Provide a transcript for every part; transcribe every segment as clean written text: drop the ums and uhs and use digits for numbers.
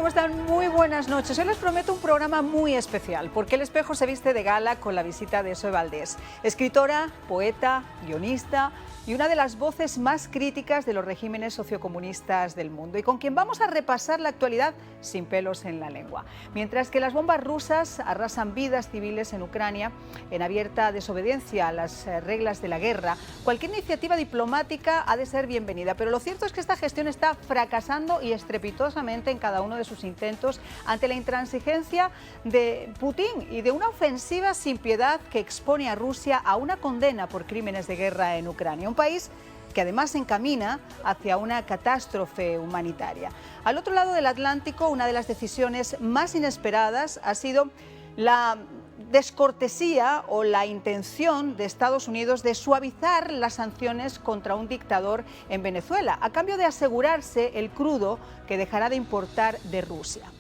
¿Cómo están? Muy buenas noches. Hoy les prometo un programa muy especial, porque El Espejo se viste de gala con la visita de Zoe Valdés, escritora, poeta, guionista y una de las voces más críticas de los regímenes sociocomunistas del mundo, y con quien vamos a repasar la actualidad sin pelos en la lengua. Mientras que las bombas rusas arrasan vidas civiles en Ucrania, en abierta desobediencia a las reglas de la guerra, cualquier iniciativa diplomática ha de ser bienvenida, pero lo cierto es que esta gestión está fracasando y estrepitosamente en cada uno de sus intentos ante la intransigencia de Putin y de una ofensiva sin piedad que expone a Rusia a una condena por crímenes de guerra en Ucrania, un país que además se encamina hacia una catástrofe humanitaria. Al otro lado del Atlántico, una de las decisiones más inesperadas ha sido la descortesía o la intención de Estados Unidos de suavizar las sanciones contra un dictador en Venezuela, a cambio de asegurarse el crudo que dejará de importar de Rusia.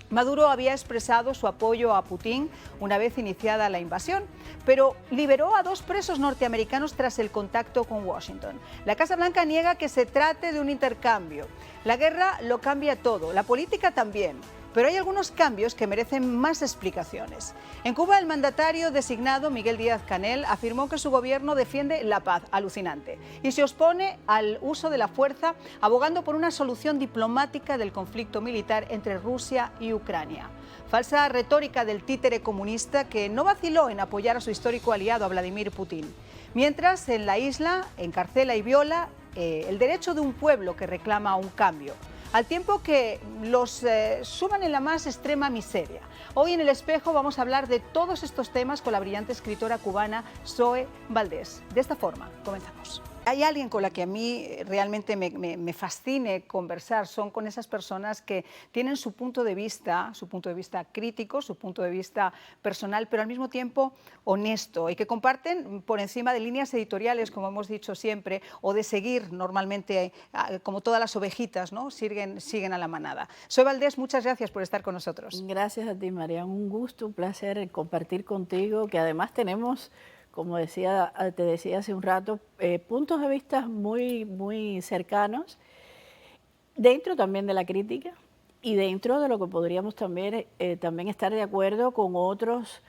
Maduro había expresado su apoyo a Putin una vez iniciada la invasión, pero liberó a 2 presos norteamericanos tras el contacto con Washington. La Casa Blanca niega que se trate de un intercambio. La guerra lo cambia todo, la política también. Pero hay algunos cambios que merecen más explicaciones. En Cuba, el mandatario designado, Miguel Díaz-Canel, afirmó que su gobierno defiende la paz, alucinante, y se opone al uso de la fuerza, abogando por una solución diplomática del conflicto militar entre Rusia y Ucrania. Falsa retórica del títere comunista que no vaciló en apoyar a su histórico aliado, a Vladimir Putin. Mientras, en la isla, encarcela y viola el derecho de un pueblo que reclama un cambio, al tiempo que los suman en la más extrema miseria. Hoy en El Espejo vamos a hablar de todos estos temas con la brillante escritora cubana Zoe Valdés. De esta forma, comenzamos. Hay alguien con la que a mí realmente me fascine conversar, son con esas personas que tienen su punto de vista crítico, su punto de vista personal, pero al mismo tiempo honesto, y que comparten por encima de líneas editoriales, como hemos dicho siempre, o de seguir normalmente, como todas las ovejitas, ¿no? Siguen a la manada. Zoe Valdés, muchas gracias por estar con nosotros. Gracias a ti, María. Un gusto, un placer compartir contigo, que además tenemos, como te decía hace un rato, puntos de vista muy cercanos, dentro también de la crítica y dentro de lo que podríamos también estar de acuerdo con otras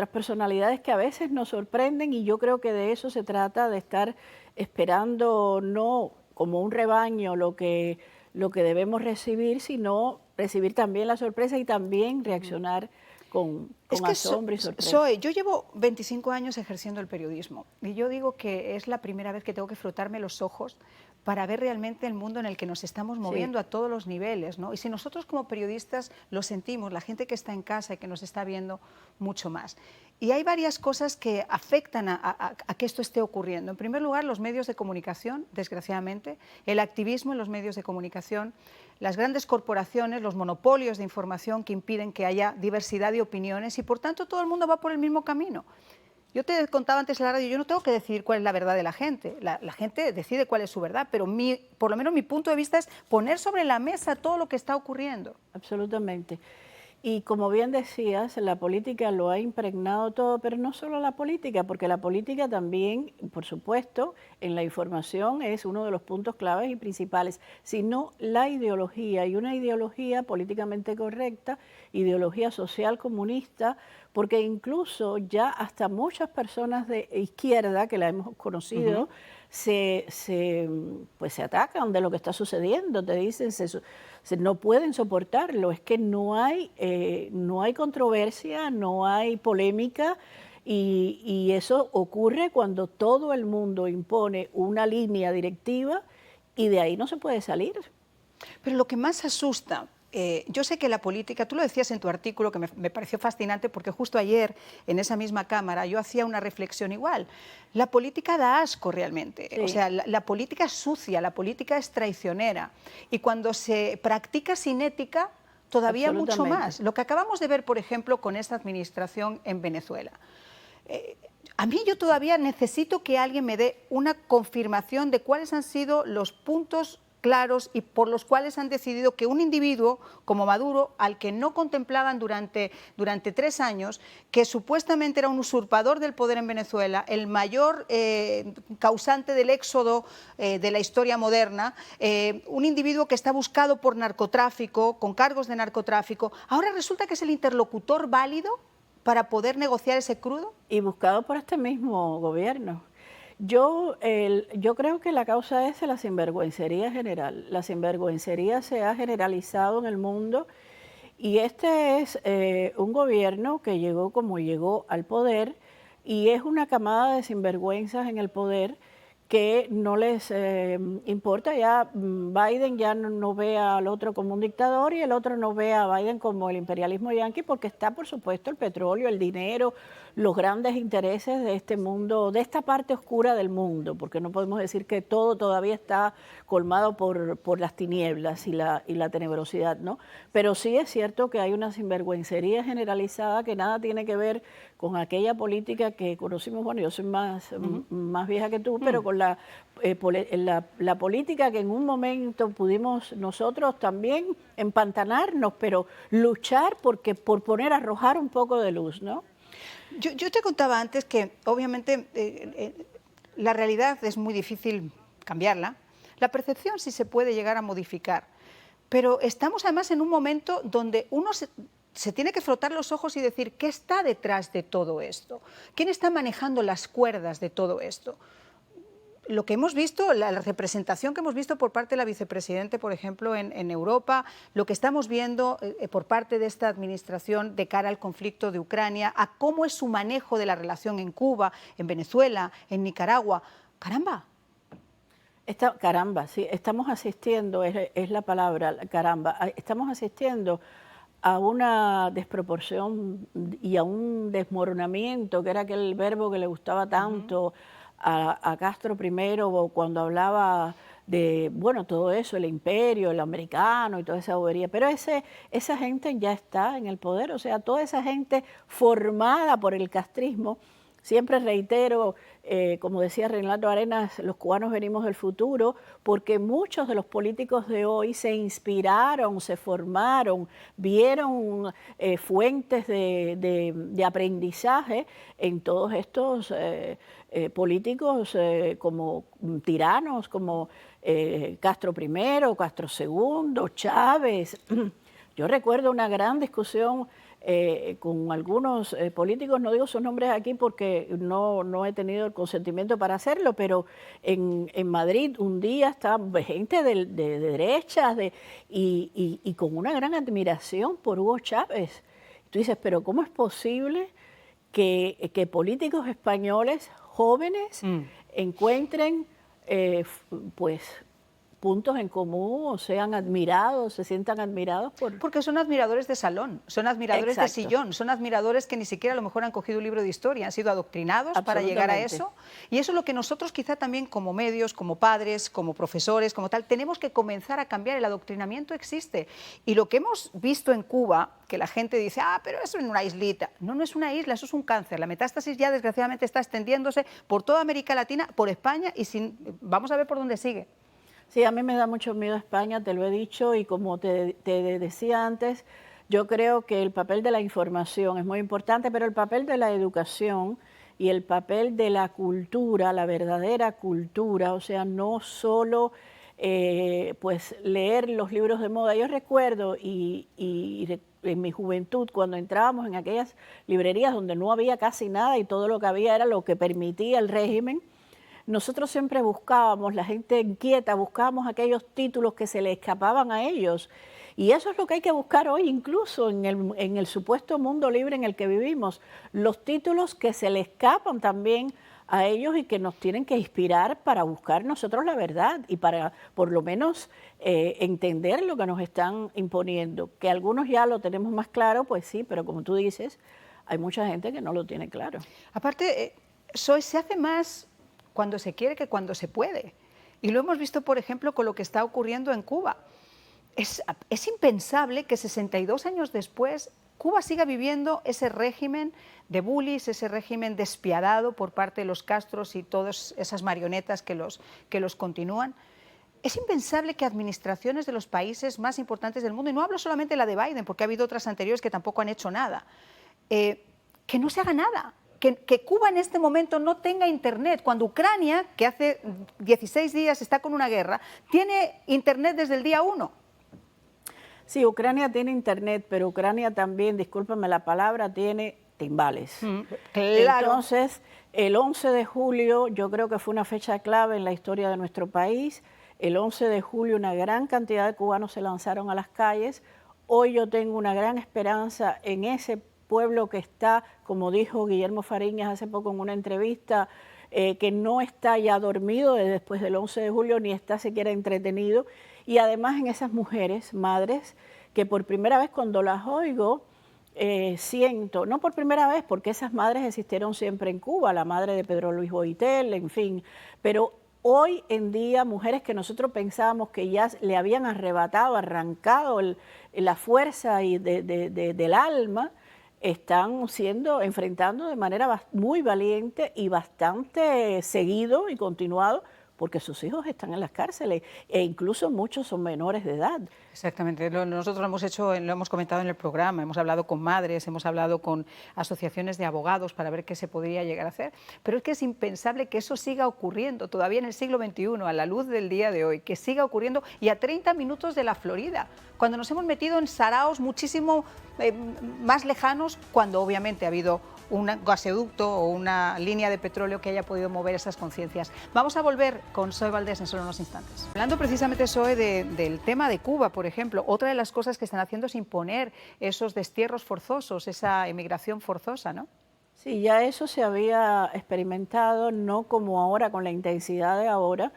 personalidades que a veces nos sorprenden, y yo creo que de eso se trata, de estar esperando no como un rebaño lo que debemos recibir, sino recibir también la sorpresa y también reaccionar con asombro y sorpresa. Zoe, yo llevo 25 años ejerciendo el periodismo, y yo digo que es la primera vez que tengo que frotarme los ojos para ver realmente el mundo en el que nos estamos moviendo, sí, a todos los niveles, ¿no? Y si nosotros como periodistas lo sentimos, la gente que está en casa y que nos está viendo, mucho más. Y hay varias cosas que afectan a que esto esté ocurriendo. En primer lugar, los medios de comunicación, desgraciadamente, el activismo en los medios de comunicación, las grandes corporaciones, los monopolios de información que impiden que haya diversidad de opiniones, y por tanto todo el mundo va por el mismo camino. Yo te contaba antes en la radio, yo no tengo que decidir cuál es la verdad de la gente. La gente decide cuál es su verdad, pero por lo menos mi punto de vista es poner sobre la mesa todo lo que está ocurriendo. Absolutamente. Y como bien decías, la política lo ha impregnado todo, pero no solo la política, porque la política también, por supuesto, en la información es uno de los puntos claves y principales, sino la ideología, y una ideología políticamente correcta, ideología social comunista, porque incluso ya hasta muchas personas de izquierda que la hemos conocido, se atacan de lo que está sucediendo, te dicen, no pueden soportarlo, es que no hay controversia, no hay polémica, y eso ocurre cuando todo el mundo impone una línea directiva y de ahí no se puede salir. Pero lo que más asusta, yo sé que la política, tú lo decías en tu artículo, que me pareció fascinante, porque justo ayer en esa misma cámara yo hacía una reflexión igual. La política da asco realmente, sí. O sea, la política es sucia, la política es traicionera, y cuando se practica sin ética, todavía mucho más. Lo que acabamos de ver, por ejemplo, con esta administración en Venezuela. A mí yo todavía necesito que alguien me dé una confirmación de cuáles han sido los puntos claros y por los cuales han decidido que un individuo como Maduro, al que no contemplaban durante 3 años, que supuestamente era un usurpador del poder en Venezuela, el mayor causante del éxodo de la historia moderna, un individuo que está buscado por narcotráfico, con cargos de narcotráfico, ahora resulta que es el interlocutor válido para poder negociar ese crudo. Y buscado por este mismo gobierno. Yo creo que la causa es la sinvergüencería general. La sinvergüencería se ha generalizado en el mundo y este es un gobierno que llegó como llegó al poder y es una camada de sinvergüenzas en el poder que no les importa. Ya Biden ya no ve al otro como un dictador y el otro no ve a Biden como el imperialismo yanqui, porque está, por supuesto, el petróleo, el dinero, los grandes intereses de este mundo, de esta parte oscura del mundo, porque no podemos decir que todo todavía está colmado por las tinieblas y la tenebrosidad, ¿no? Pero sí es cierto que hay una sinvergüencería generalizada que nada tiene que ver con aquella política que conocimos. Bueno, yo soy más vieja que tú, pero con la política que en un momento pudimos nosotros también empantanarnos, pero luchar por arrojar un poco de luz, ¿no? Yo te contaba antes que obviamente la realidad es muy difícil cambiarla, la percepción sí se puede llegar a modificar, pero estamos además en un momento donde uno se tiene que frotar los ojos y decir ¿qué está detrás de todo esto? ¿Quién está manejando las cuerdas de todo esto? Lo que hemos visto, la representación que hemos visto por parte de la vicepresidenta, por ejemplo, en Europa, lo que estamos viendo por parte de esta administración de cara al conflicto de Ucrania, a cómo es su manejo de la relación en Cuba, en Venezuela, en Nicaragua. ¡Caramba! Caramba, sí, estamos asistiendo, es la palabra, caramba, estamos asistiendo a una desproporción y a un desmoronamiento, que era aquel verbo que le gustaba tanto a Castro primero, cuando hablaba de, bueno, todo eso, el imperio, el americano y toda esa bobería, pero esa gente ya está en el poder, o sea, toda esa gente formada por el castrismo. Siempre reitero, como decía Reinaldo Arenas, los cubanos venimos del futuro, porque muchos de los políticos de hoy se inspiraron, se formaron, vieron fuentes de aprendizaje en todos estos políticos como tiranos, como Castro I, Castro II, Chávez. Yo recuerdo una gran discusión con algunos políticos, no digo sus nombres aquí porque no he tenido el consentimiento para hacerlo, pero en Madrid un día estaba gente de derechas y con una gran admiración por Hugo Chávez. Tú dices, pero ¿cómo es posible que políticos españoles jóvenes encuentren pues puntos en común o sean admirados, se sientan admirados por... Porque son admiradores de salón, son admiradores Exacto. de sillón, son admiradores que ni siquiera a lo mejor han cogido un libro de historia, han sido adoctrinados para llegar a eso. Y eso es lo que nosotros quizá también como medios, como padres, como profesores, como tal, tenemos que comenzar a cambiar. El adoctrinamiento existe. Y lo que hemos visto en Cuba, que la gente dice, pero eso es una islita. No, no es una isla, eso es un cáncer. La metástasis ya desgraciadamente está extendiéndose por toda América Latina, por España y vamos a ver por dónde sigue. Sí, a mí me da mucho miedo España, te lo he dicho, y como te decía antes, yo creo que el papel de la información es muy importante, pero el papel de la educación y el papel de la cultura, la verdadera cultura, o sea, no solo pues leer los libros de moda. Yo recuerdo y en mi juventud, cuando entrábamos en aquellas librerías donde no había casi nada y todo lo que había era lo que permitía el régimen, nosotros siempre buscábamos, la gente inquieta, buscábamos aquellos títulos que se le escapaban a ellos. Y eso es lo que hay que buscar hoy, incluso en el supuesto mundo libre en el que vivimos. Los títulos que se le escapan también a ellos y que nos tienen que inspirar para buscar nosotros la verdad y para por lo menos entender lo que nos están imponiendo. Que algunos ya lo tenemos más claro, pues sí, pero como tú dices, hay mucha gente que no lo tiene claro. Aparte, se hace más cuando se quiere que cuando se puede. Y lo hemos visto, por ejemplo, con lo que está ocurriendo en Cuba. Es impensable que 62 años después Cuba siga viviendo ese régimen de bullies, ese régimen despiadado por parte de los Castros y todas esas marionetas que los continúan. Es impensable que administraciones de los países más importantes del mundo, y no hablo solamente de la de Biden, porque ha habido otras anteriores que tampoco han hecho nada, que no se haga nada, que Cuba en este momento no tenga internet, cuando Ucrania, que hace 16 días está con una guerra, tiene internet desde el día 1. Sí, Ucrania tiene internet, pero Ucrania también, discúlpame la palabra, tiene timbales. Claro. Entonces, el 11 de julio yo creo que fue una fecha clave en la historia de nuestro país. El 11 de julio una gran cantidad de cubanos se lanzaron a las calles. Hoy yo tengo una gran esperanza en ese pueblo que está, como dijo Guillermo Fariñas hace poco en una entrevista, que no está ya dormido después del 11 de julio, ni está siquiera entretenido. Y además en esas mujeres, madres, que por primera vez cuando las oigo, siento, no por primera vez, porque esas madres existieron siempre en Cuba, la madre de Pedro Luis Boitel, en fin, pero hoy en día mujeres que nosotros pensábamos que ya le habían arrebatado, arrancado la fuerza del alma, están enfrentando de manera muy valiente y bastante seguido y continuado, porque sus hijos están en las cárceles e incluso muchos son menores de edad. Exactamente, nosotros lo hemos comentado en el programa, hemos hablado con madres, hemos hablado con asociaciones de abogados para ver qué se podría llegar a hacer, pero es que es impensable que eso siga ocurriendo todavía en el siglo XXI, a la luz del día de hoy, que siga ocurriendo y a 30 minutos de la Florida, cuando nos hemos metido en saraos muchísimo más lejanos, cuando obviamente ha habido un gasoducto o una línea de petróleo que haya podido mover esas conciencias. Vamos a volver con Zoe Valdés en solo unos instantes. Hablando precisamente, Zoe, del tema de Cuba, por ejemplo, otra de las cosas que están haciendo es imponer esos destierros forzosos, esa emigración forzosa, ¿no? Sí, ya eso se había experimentado, no como ahora, con la intensidad de ahora,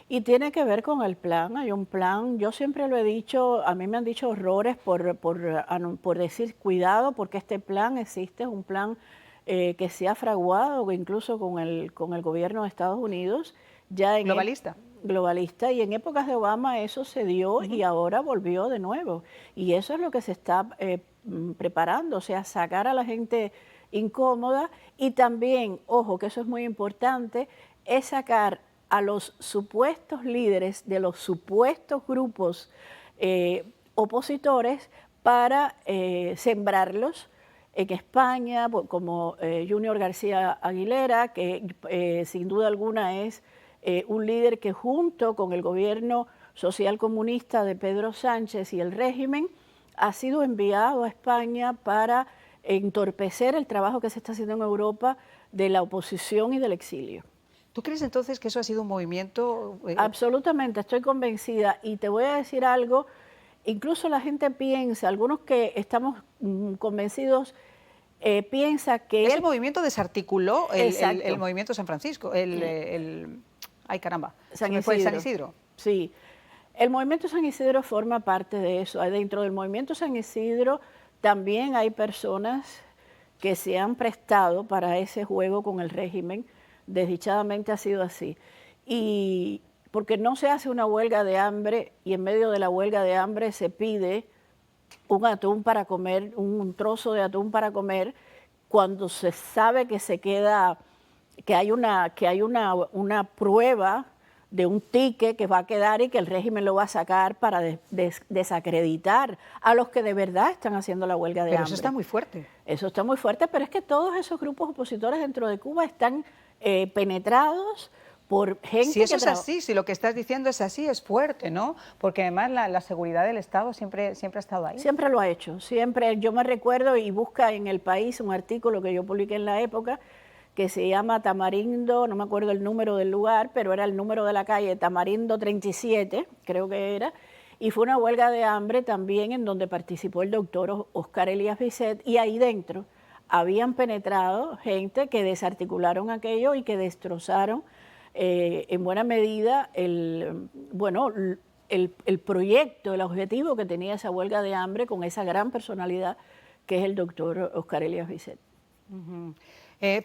y tiene que ver con el plan. Hay un plan, yo siempre lo he dicho, a mí me han dicho horrores por decir cuidado, porque este plan existe, es un plan que se ha fraguado incluso con el gobierno de Estados Unidos. Ya en globalista. Globalista, y en épocas de Obama eso se dio y ahora volvió de nuevo. Y eso es lo que se está preparando, o sea, sacar a la gente incómoda y también, ojo, que eso es muy importante, es sacar a los supuestos líderes de los supuestos grupos opositores para sembrarlos en España, como Junior García Aguilera, que sin duda alguna es un líder que junto con el gobierno social comunista de Pedro Sánchez y el régimen ha sido enviado a España para entorpecer el trabajo que se está haciendo en Europa de la oposición y del exilio. ¿Tú crees entonces que eso ha sido un movimiento? Absolutamente, estoy convencida. Y te voy a decir algo, incluso la gente piensa, algunos que estamos convencidos, piensa que... Ese movimiento desarticuló el movimiento San Francisco, ay caramba, San Isidro. Sí, el movimiento San Isidro forma parte de eso. Dentro del movimiento San Isidro también hay personas que se han prestado para ese juego con el régimen. Desdichadamente ha sido así. Y porque no se hace una huelga de hambre y en medio de la huelga de hambre se pide un atún para comer, un trozo de atún para comer, cuando se sabe que se queda, que hay una prueba de un ticket que va a quedar y que el régimen lo va a sacar para desacreditar a los que de verdad están haciendo la huelga de hambre. Pero eso está muy fuerte. Eso está muy fuerte, pero es que todos esos grupos opositores dentro de Cuba están penetrados por gente si eso es así, si lo que estás diciendo es así, es fuerte, ¿no? Porque además la seguridad del Estado siempre ha estado ahí. Siempre lo ha hecho, siempre. Yo me recuerdo, y busca en El País un artículo que yo publiqué en la época, que se llama Tamarindo, no me acuerdo el número del lugar, pero era el número de la calle, Tamarindo 37, creo que era, y fue una huelga de hambre también en donde participó el doctor Oscar Elías Bisset, y ahí dentro habían penetrado gente que desarticularon aquello y que destrozaron en buena medida el proyecto, el objetivo que tenía esa huelga de hambre con esa gran personalidad que es el doctor Oscar Elías Bisset.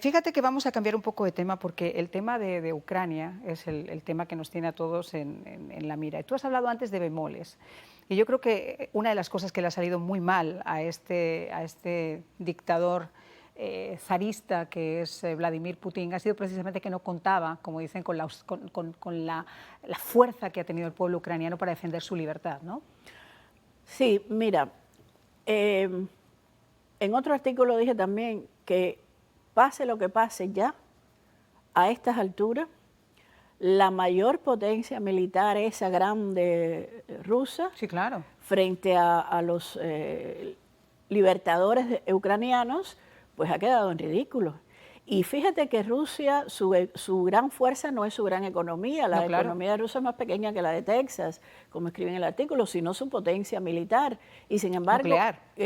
Fíjate que vamos a cambiar un poco de tema porque el tema de Ucrania es el tema que nos tiene a todos en la mira. Y tú has hablado antes de bemoles y yo creo que una de las cosas que le ha salido muy mal a este dictador zarista que es Vladimir Putin ha sido precisamente que no contaba, como dicen, con la fuerza que ha tenido el pueblo ucraniano para defender su libertad, ¿no? Sí, mira, en otro artículo dije también que pase lo que pase ya, a estas alturas, la mayor potencia militar, esa grande rusa, sí, claro, frente a los libertadores ucranianos, pues ha quedado en ridículo. Y fíjate que Rusia, su gran fuerza no es su gran economía, la economía de Rusia es más pequeña que la de Texas, como escribe en el artículo, sino su potencia militar. Y sin embargo,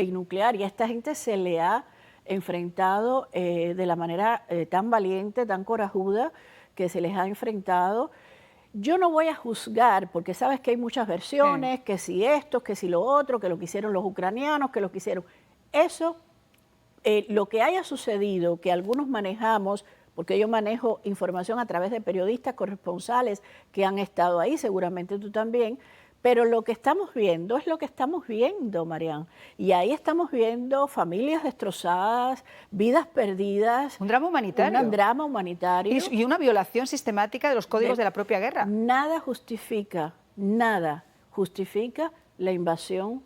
nuclear. Y a esta gente se le ha enfrentado de la manera tan valiente, tan corajuda, que se les ha enfrentado. Yo no voy a juzgar, porque sabes que hay muchas versiones, que si esto, que si lo otro, que lo que hicieron los ucranianos, que lo que hicieron. Eso, lo que haya sucedido, que algunos manejamos, porque yo manejo información a través de periodistas corresponsales que han estado ahí, seguramente tú también, pero lo que estamos viendo es lo que estamos viendo, Marian. Y ahí estamos viendo familias destrozadas, vidas perdidas. Un drama humanitario. Un drama humanitario. Y una violación sistemática de los códigos de la propia guerra. Nada justifica la invasión.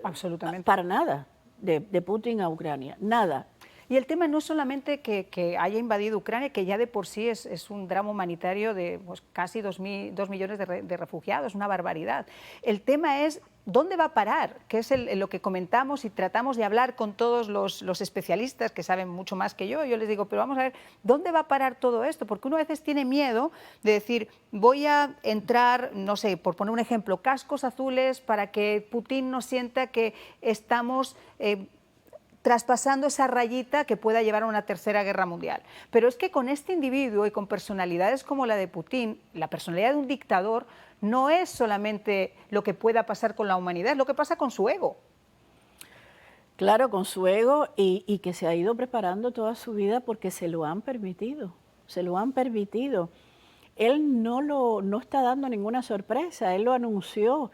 Absolutamente. Para nada, de Putin a Ucrania. Nada. Y el tema no es solamente que haya invadido Ucrania, que ya de por sí es un drama humanitario de pues, casi 2 millones de refugiados, una barbaridad. El tema es dónde va a parar, que es lo que comentamos y tratamos de hablar con todos los especialistas que saben mucho más que yo. Yo les digo, pero vamos a ver, ¿dónde va a parar todo esto? Porque uno a veces tiene miedo de decir, voy a entrar, no sé, por poner un ejemplo, cascos azules para que Putin no sienta que estamos traspasando esa rayita que pueda llevar a una tercera guerra mundial. Pero es que con este individuo y con personalidades como la de Putin, la personalidad de un dictador no es solamente lo que pueda pasar con la humanidad, es lo que pasa con su ego. Claro, con su ego y que se ha ido preparando toda su vida porque se lo han permitido, se lo han permitido. Él no está dando ninguna sorpresa, él lo anunció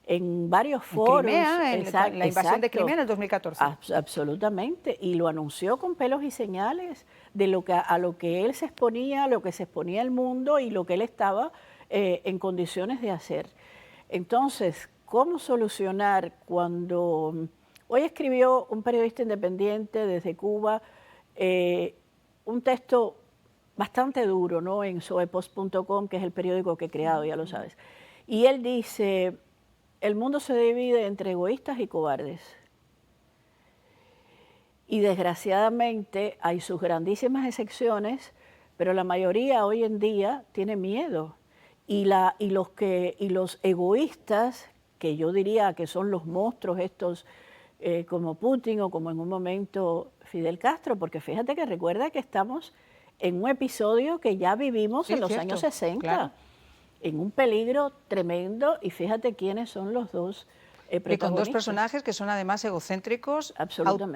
en varios foros. Crimea, la invasión de Crimea en el 2014. Absolutamente, y lo anunció con pelos y señales de a lo que él se exponía, a lo que se exponía el mundo y lo que él estaba en condiciones de hacer. Entonces, ¿cómo solucionar cuando... Hoy escribió un periodista independiente desde Cuba un texto bastante duro, ¿no?, en soepost.com, que es el periódico que he creado, ya lo sabes. Y él dice... El mundo se divide entre egoístas y cobardes. Y desgraciadamente hay sus grandísimas excepciones, pero la mayoría hoy en día tiene miedo. Y los egoístas, que yo diría que son los monstruos estos como Putin o como en un momento Fidel Castro, porque fíjate que recuerda que estamos en un episodio que ya vivimos en los años 60. Claro. En un peligro tremendo, y fíjate quiénes son los dos protagonistas. Y con dos personajes que son además egocéntricos,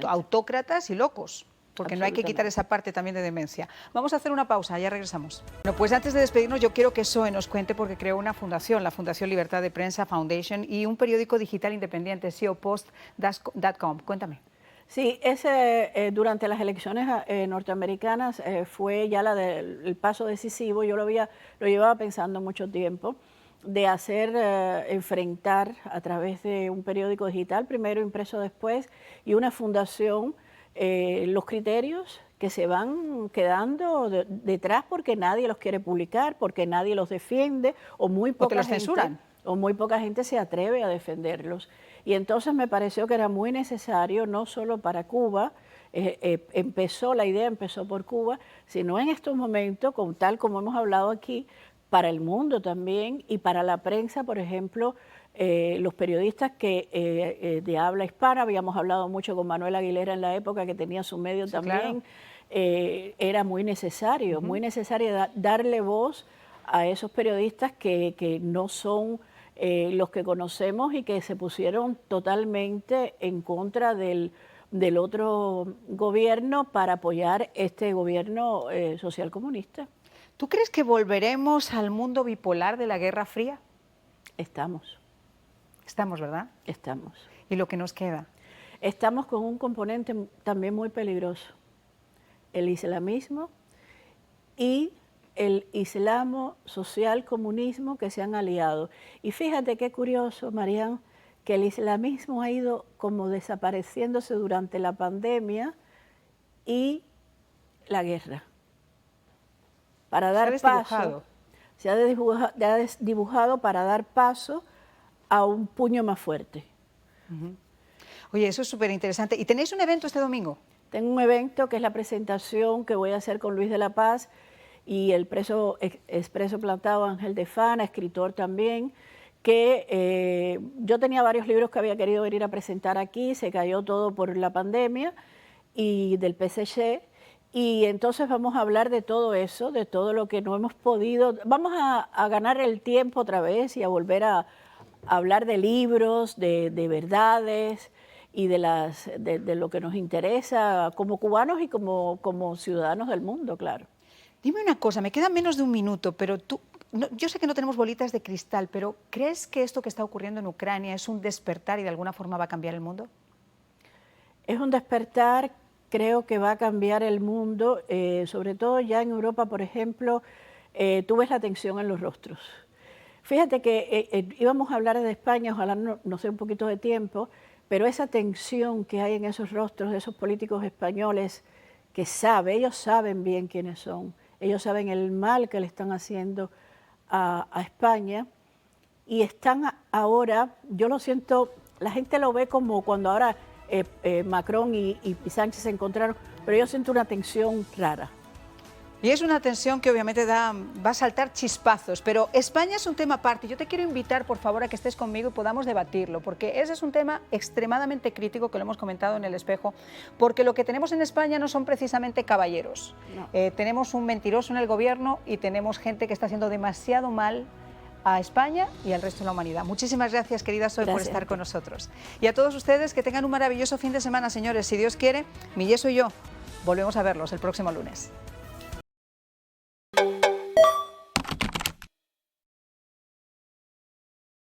autócratas y locos, porque no hay que quitar esa parte también de demencia. Vamos a hacer una pausa, ya regresamos. Bueno, pues antes de despedirnos yo quiero que SOE nos cuente, porque creó una fundación, la Fundación Libertad de Prensa Foundation, y un periódico digital independiente, soepost.com. Cuéntame. Sí, durante las elecciones norteamericanas fue ya el paso decisivo. Yo lo llevaba pensando mucho tiempo, de enfrentar a través de un periódico digital, primero impreso después, y una fundación, los criterios que se van quedando detrás porque nadie los quiere publicar, porque nadie los defiende, o muy poca gente se atreve a defenderlos. Y entonces me pareció que era muy necesario, no solo para Cuba, la idea empezó por Cuba, sino en estos momentos, tal como hemos hablado aquí, para el mundo también, y para la prensa, por ejemplo, los periodistas de habla hispana, habíamos hablado mucho con Manuel Aguilera en la época, que tenía su medio también, claro. Era muy necesario, darle voz a esos periodistas que no son los que conocemos y que se pusieron totalmente en contra del otro gobierno para apoyar este gobierno social comunista. ¿Tú crees que volveremos al mundo bipolar de la Guerra Fría? Estamos. Estamos, ¿verdad? Estamos. ¿Y lo que nos queda? estamos con un componente también muy peligroso, el islamismo y el islamo social comunismo que se han aliado. Y fíjate qué curioso, Marian, que el islamismo ha ido como desapareciéndose durante la pandemia y la guerra. Para dar paso, se ha desdibujado para dar paso a un puño más fuerte. Oye, eso es súper interesante. ¿Y tenéis un evento este domingo? Tengo un evento que es la presentación que voy a hacer con Luis de la Paz y el expreso plantado Ángel de Fana, escritor también, que yo tenía varios libros que había querido venir a presentar aquí, se cayó todo por la pandemia y del PSG, y entonces vamos a hablar de todo eso, de todo lo que no hemos podido, vamos a ganar el tiempo otra vez y a volver a hablar de libros, de verdades y de lo que nos interesa como cubanos y como ciudadanos del mundo, claro. Dime una cosa, me queda menos de un minuto, pero yo sé que no tenemos bolitas de cristal, pero ¿crees que esto que está ocurriendo en Ucrania es un despertar y de alguna forma va a cambiar el mundo? Es un despertar, creo que va a cambiar el mundo, sobre todo ya en Europa, por ejemplo, tú ves la tensión en los rostros. Fíjate que íbamos a hablar de España, ojalá no sea un poquito de tiempo, pero esa tensión que hay en esos rostros de esos políticos españoles que ellos saben bien quiénes son, ellos saben el mal que le están haciendo a España y están ahora, yo lo siento, la gente lo ve como cuando ahora Macron y Sánchez se encontraron, pero yo siento una tensión rara. Y es una tensión que obviamente va a saltar chispazos, pero España es un tema aparte. Yo te quiero invitar, por favor, a que estés conmigo y podamos debatirlo, porque ese es un tema extremadamente crítico, que lo hemos comentado en El Espejo, porque lo que tenemos en España no son precisamente caballeros. No. Tenemos un mentiroso en el gobierno y tenemos gente que está haciendo demasiado mal a España y al resto de la humanidad. Muchísimas gracias, querida Sol, por estar con nosotros. Y a todos ustedes, que tengan un maravilloso fin de semana, señores. Si Dios quiere, Milleso y yo volvemos a verlos el próximo lunes.